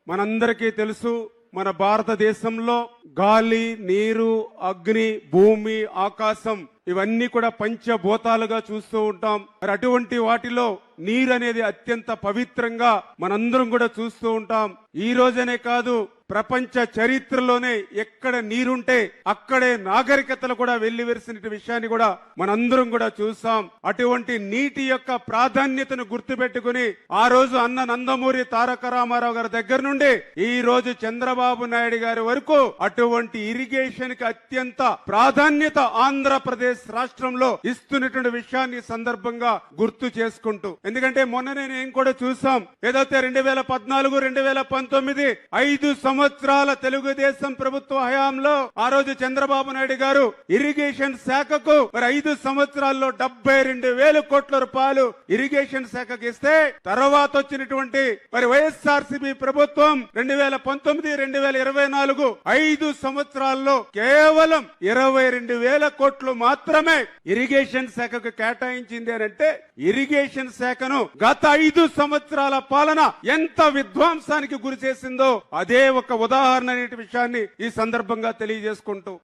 మనందరికీ తెలుసు, మన భారతదేశంలో గాలి, నీరు, అగ్ని, భూమి, ఆకాశం ఇవన్నీ కూడా పంచభూతాలుగా చూస్తూ ఉంటాం. మరి అటువంటి వాటిలో నీరు అనేది అత్యంత పవిత్రంగా మనందరం కూడా చూస్తూ ఉంటాం. ఈ రోజనే కాదు, ప్రపంచ చరిత్రలోనే ఎక్కడ నీరుంటే అక్కడే నాగరికతలు కూడా వెల్లివిరిసిన విషయాన్ని కూడా మనందరం కూడా చూసాం. అటువంటి నీటి యొక్క ప్రాధాన్యతను గుర్తుపెట్టుకుని ఆ రోజు అన్న నందమూరి తారక రామారావు గారి దగ్గర నుండి ఈ రోజు చంద్రబాబు నాయుడు గారి వరకు అటువంటి ఇరిగేషన్ కి అత్యంత ప్రాధాన్యత ఆంధ్రప్రదేశ్ రాష్ట్రంలో ఇస్తున్నటువంటి విషయాన్ని సందర్భంగా గుర్తు చేసుకుంటూ, ఎందుకంటే మొన్ననే నేను కూడా చూసాం, ఏదైతే 2014, 2019 5 సంవత్సరాల తెలుగుదేశం ప్రభుత్వ హయాంలో ఆ రోజు చంద్రబాబు నాయుడు గారు ఇరిగేషన్ శాఖకు మరి 5 సంవత్సరాల్లో 72,000 కోట్ల రూపాయలు ఇరిగేషన్ శాఖకు ఇస్తే, తర్వాత వచ్చినటువంటి మరి వైఎస్ఆర్సీపీ ప్రభుత్వం 2019, 2024 5 సంవత్సరాల్లో కేవలం 22,000 కోట్లు మాత్రమే ఇరిగేషన్ శాఖకు కేటాయించింది అని అంటే, ఇరిగేషన్ శాఖను గత 5 సంవత్సరాల పాలన ఎంత విధ్వంసానికి గురి చేసిందో అదే ఒక ఉదాహరణ అనే విషయాన్ని ఈ సందర్భంగా తెలియజేసుకుంటూ